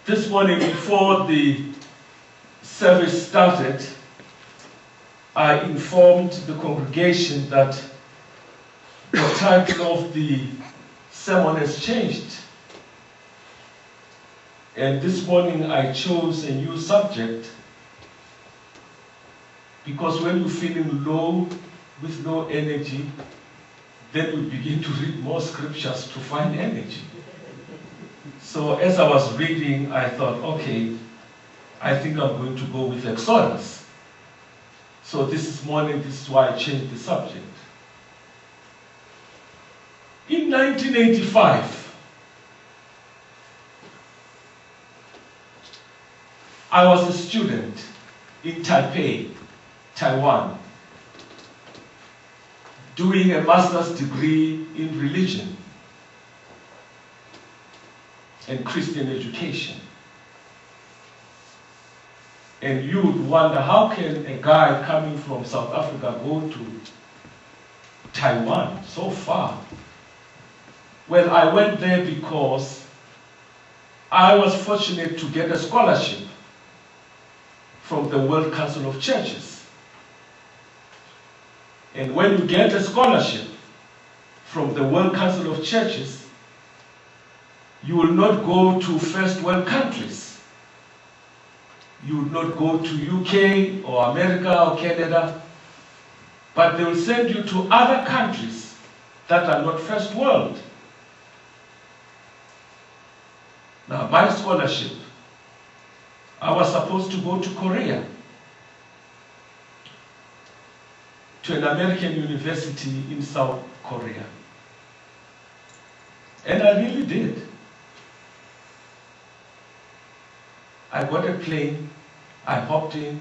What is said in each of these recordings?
This morning, before the service started, I informed the congregation that the title of the sermon has changed. And this morning I chose a new subject, because when you're feeling low, with no energy, then we begin to read more scriptures to find energy. So as I was reading, I thought, okay, I think I'm going to go with Exodus. So this morning, this is why I changed the subject. In 1985, I was a student in Taipei, Taiwan, doing a master's degree in religion and Christian education. And you would wonder, how can a guy coming from South Africa go to Taiwan so far? Well, I went there because I was fortunate to get a scholarship from the World Council of Churches. And when you get a scholarship from the World Council of Churches, you will not go to first world countries. You will not go to UK or America or Canada, but they will send you to other countries that are not first world. Now, my scholarship, I was supposed to go to Korea, to an American university in South Korea. And I really did. I got a plane, I hopped in,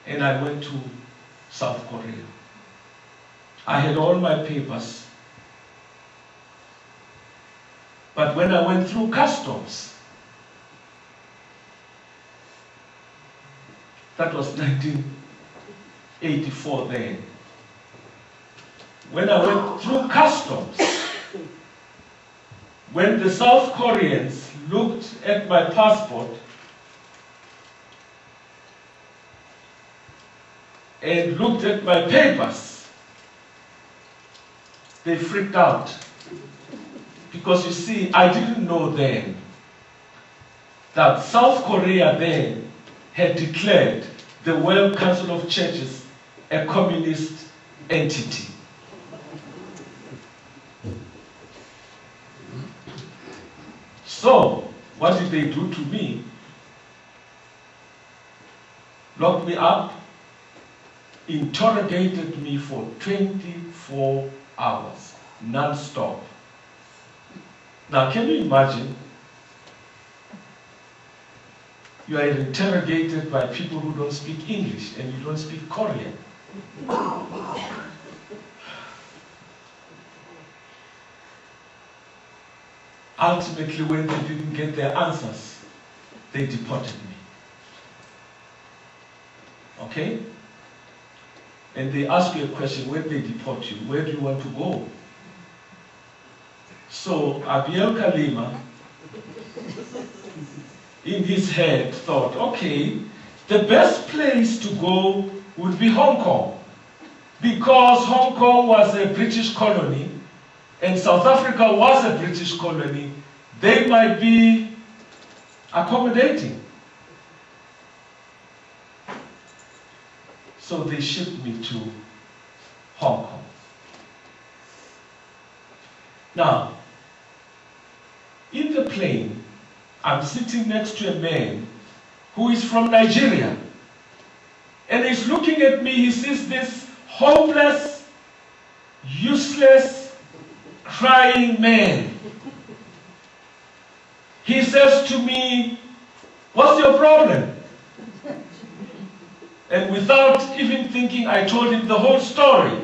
and I went to South Korea. I had all my papers. But when I went through customs, that was 1984 then. When I went through customs, when the South Koreans looked at my passport and looked at my papers, they freaked out. Because you see, I didn't know then that South Korea then had declared the World Council of Churches a communist entity. So, what did they do to me? Locked me up, interrogated me for 24 hours, non-stop. Now, can you imagine? You are interrogated by people who don't speak English and you don't speak Korean. Ultimately, when they didn't get their answers, they deported me. Okay? And they ask you a question, when they deport you, where do you want to go? So Abiel Khalema, in his head, thought, okay, the best place to go would be Hong Kong, because Hong Kong was a British colony and South Africa was a British colony. They might be accommodating. So they shipped me to Hong Kong. Now, in the plane, I'm sitting next to a man who is from Nigeria. And he's looking at me, he sees this hopeless, useless, crying man. He says to me, "What's your problem?" And without even thinking, I told him the whole story.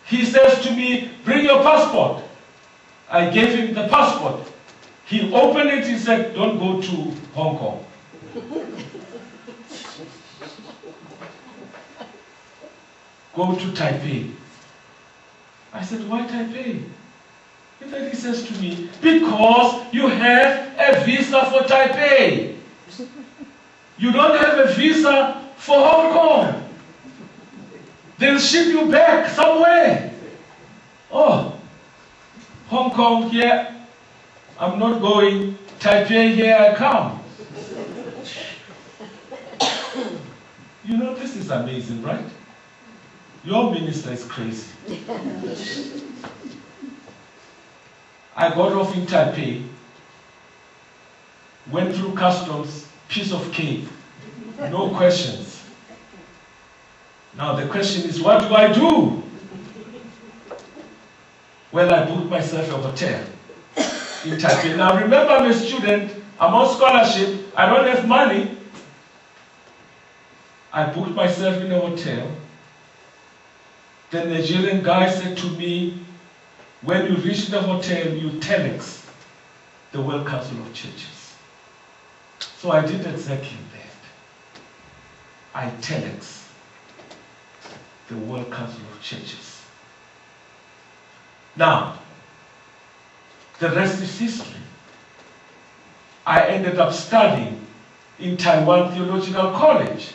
He says to me, "Bring your passport." I gave him the passport. He opened it, he said, "Don't go to Hong Kong." Go to Taipei. I said, "Why Taipei?" And then he says to me, because you have a visa for Taipei. You don't have a visa for Hong Kong. They'll ship you back somewhere. Oh, Hong Kong here, I'm not going. Taipei, here I come. You know, this is amazing, right? Your minister is crazy. I got off in Taipei, went through customs, piece of cake, no questions. Now the question is, what do I do? Well, I booked myself a hotel in Taipei. Now remember, I'm a student, I'm on scholarship, I don't have money. I booked myself in a hotel. The Nigerian guy said to me, when you reach the hotel, you telex the World Council of Churches. So I did exactly that. I telex the World Council of Churches. Now, the rest is history. I ended up studying in Taiwan Theological College.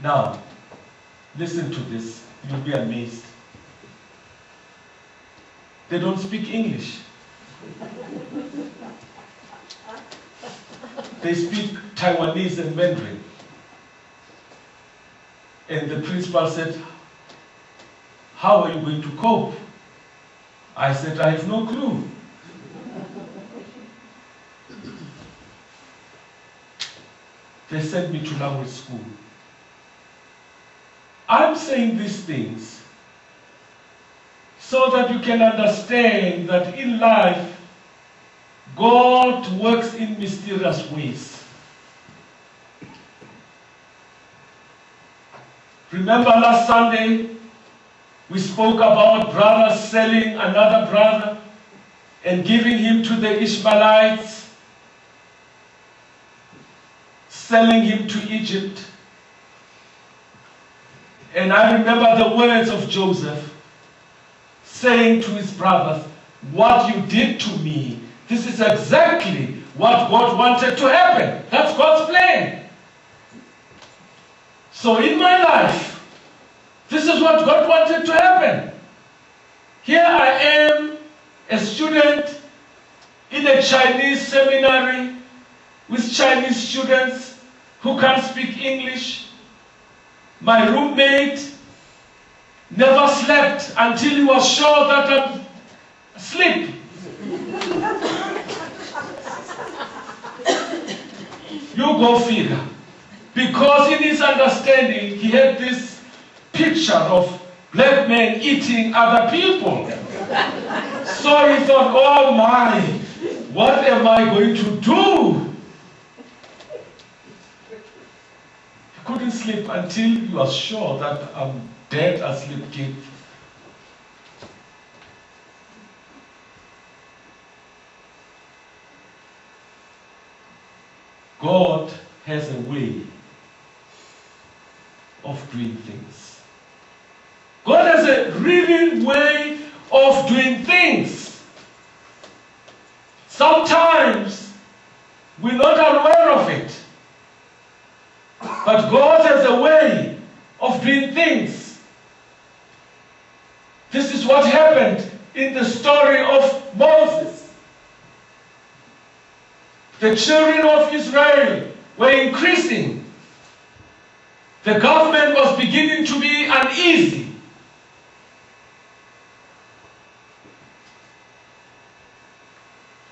Now, listen to this, you'll be amazed. They don't speak English. They speak Taiwanese and Mandarin. And the principal said, how are you going to cope? I said, I have no clue. They sent me to language school. I'm saying these things so that you can understand that in life, God works in mysterious ways. Remember last Sunday, we spoke about brothers selling another brother and giving him to the Ishmaelites, selling him to Egypt. And I remember the words of Joseph saying to his brothers, what you did to me, this is exactly what God wanted to happen. That's God's plan. So in my life, this is what God wanted to happen. Here I am, a student in a Chinese seminary with Chinese students who can't speak English. My roommate never slept until he was sure that I'm asleep. You go figure. Because in his understanding, he had this picture of black men eating other people. So he thought, oh my, what am I going to do? Couldn't sleep until he was sure that I'm dead asleep, kid. God has a way of doing things. God has a really way of doing things. Sometimes we're not aware of it. But God has a way of doing things. This is what happened in the story of Moses. The children of Israel were increasing. The government was beginning to be uneasy.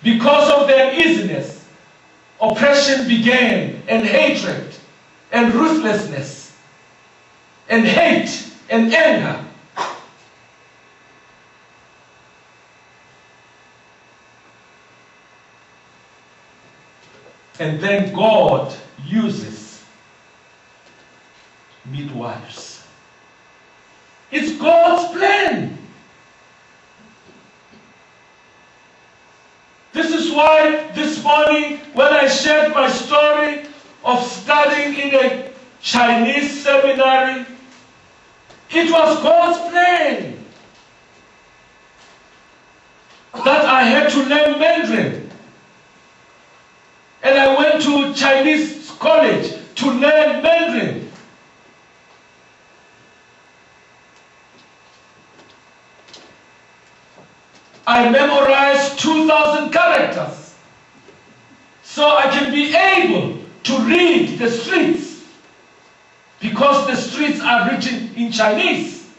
Because of their uneasiness, oppression began, and hatred, and ruthlessness, and hate, and anger. And then God uses midwives. It's God's plan. This is why this morning, when I shared my story of studying in a Chinese seminary, it It was God's plan that I had to learn Mandarin. And I went to Chinese college to learn Mandarin. I memorized 2,000 characters so I can be able to read the streets, because the streets are written in Chinese.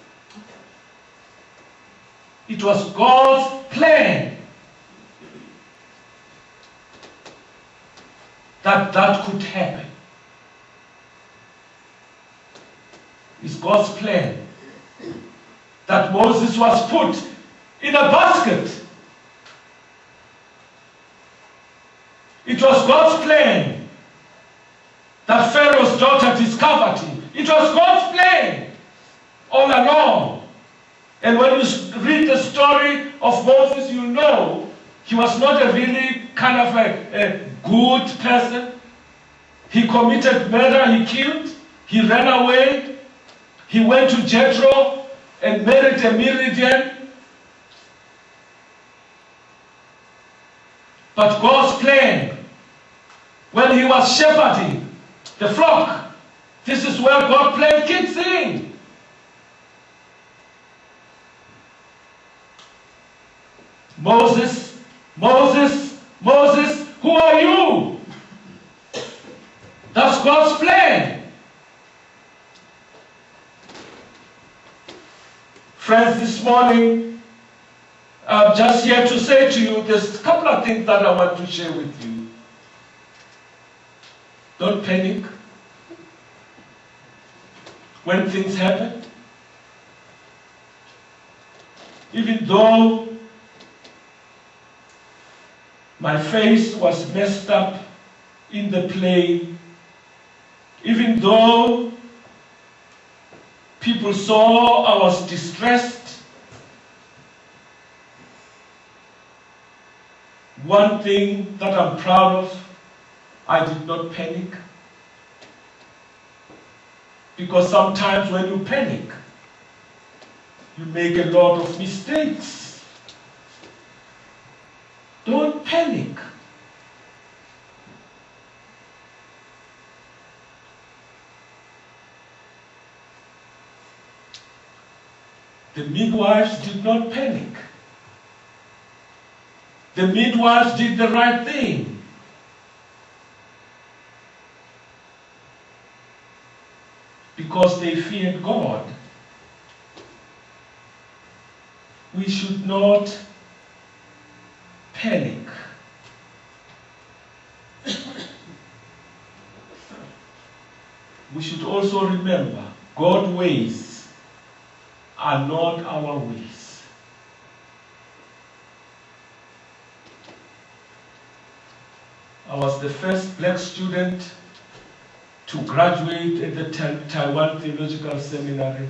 It was God's plan that that could happen. It's God's plan that Moses was put in a basket. It was God's plan that Pharaoh's daughter discovered him. It was God's plan all along. And when you read the story of Moses, you know he was not a really kind of a good person. He committed murder, he killed, he ran away, he went to Jethro and married a Midian. But God's plan, when he was shepherding the flock, this is where God's plan kicks in. Moses, Moses, Moses, who are you? That's God's plan. Friends, this morning, I'm just here to say to you, there's a couple of things that I want to share with you. Don't panic when things happen. Even though my face was messed up in the plane, even though people saw I was distressed, one thing that I'm proud of, I did not panic. Because sometimes when you panic, you make a lot of mistakes. Don't panic. The midwives did not panic. The midwives did the right thing. Because they feared God. We should not panic. We should also remember God's ways are not our ways. I was the first black student to graduate at the Taiwan Theological Seminary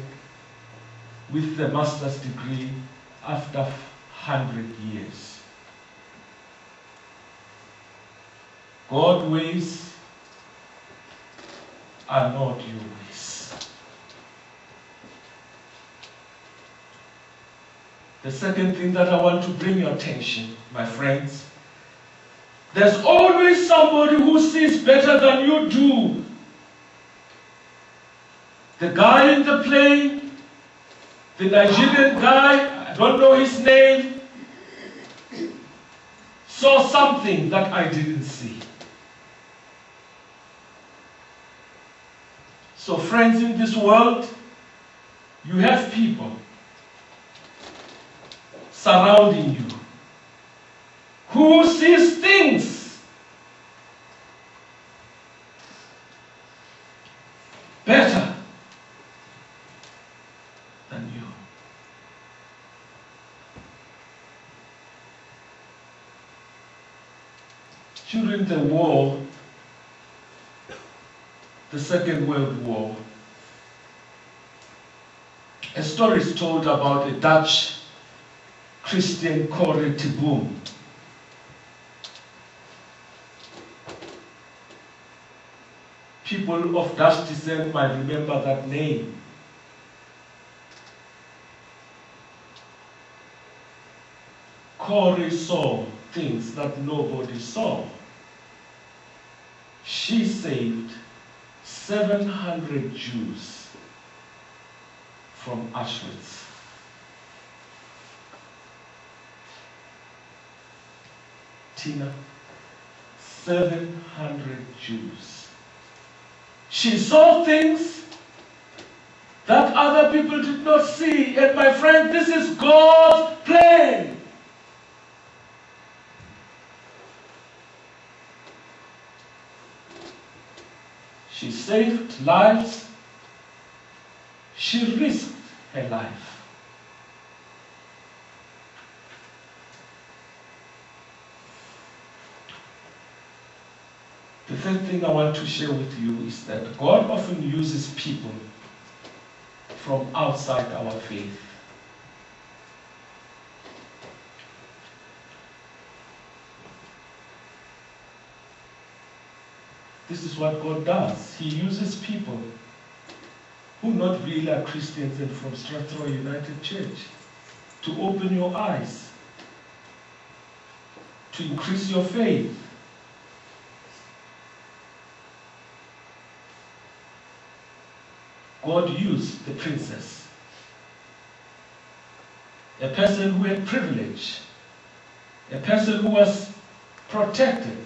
with a master's degree after 100 years. God's ways are not your ways. The second thing that I want to bring your attention, my friends, there's always somebody who sees better than you do. The guy in the plane, the Nigerian guy, I don't know his name, saw something that I didn't see. So friends, in this world, you have people surrounding you who sees things better than you. During the war, the Second World War, a story is told about a Dutch Christian Corrie te Boom. People of Dutch descent might remember that name. Corey saw things that nobody saw. She saved 700 Jews from Auschwitz. Tina, 700 Jews. She saw things that other people did not see. And my friend, this is God's plan. She saved lives. She risked her life. The third thing I want to share with you is that God often uses people from outside our faith. This is what God does. He uses people who not really are Christians and from Strathroy United Church to open your eyes, to increase your faith. God used the princess, a person who had privilege, a person who was protected,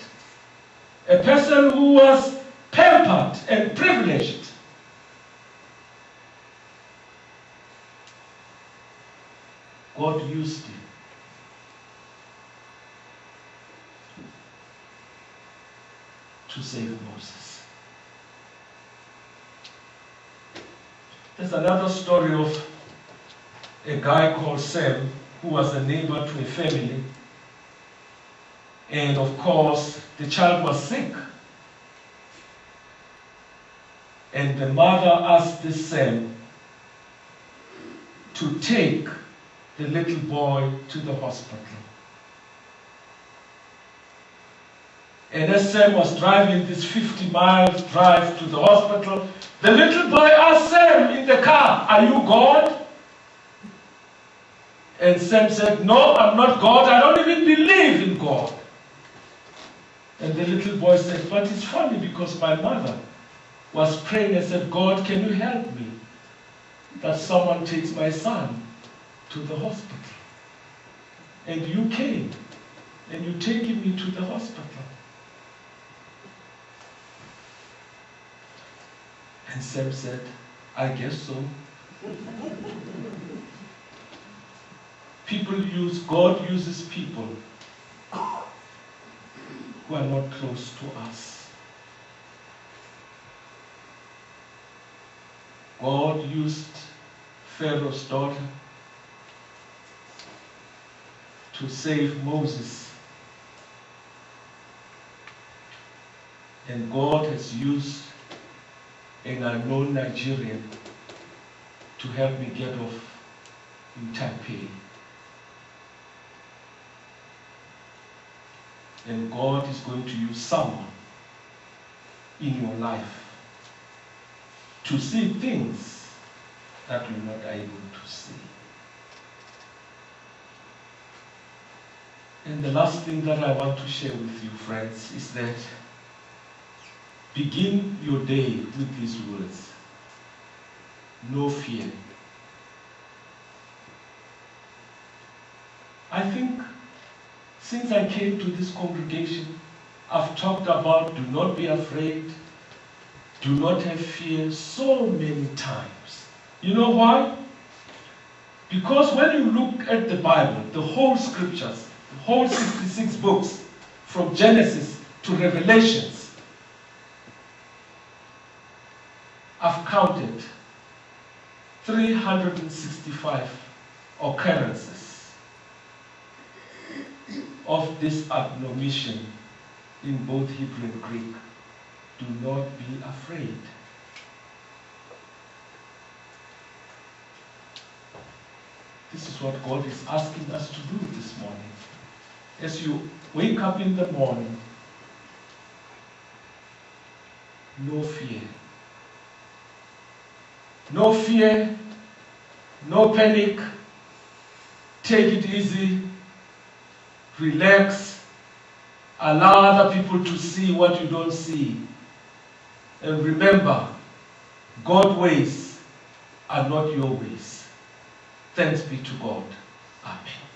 a person who was pampered and privileged. God used him to save Moses. There's another story of a guy called Sam who was a neighbor to a family. And of course, the child was sick. And the mother asked this Sam to take the little boy to the hospital. And as Sam was driving this 50-mile drive to the hospital, the little boy asked Sam in the car, "Are you God?" And Sam said, "No, I'm not God. I don't even believe in God." And the little boy said, "But it's funny because my mother was praying and said, 'God, can you help me that someone takes my son to the hospital?' And you came and you taken me to the hospital." And Sam said, "I guess so." God uses people who are not close to us. God used Pharaoh's daughter to save Moses. And God has used an unknown Nigerian to help me get off in Taipei. And God is going to use someone in your life to see things that we're not able to see. And the last thing that I want to share with you, friends, is that begin your day with these words: no fear. I think since I came to this congregation, I've talked about do not be afraid, do not have fear so many times. You know why? Because when you look at the Bible, the whole scriptures, the whole 66 books, from Genesis to Revelations, I've counted 365 occurrences of this admonition in both Hebrew and Greek. Do not be afraid. This is what God is asking us to do this morning. As you wake up in the morning, no fear. No fear, no panic. Take it easy. Relax. Allow other people to see what you don't see. And remember, God's ways are not your ways. Thanks be to God. Amen.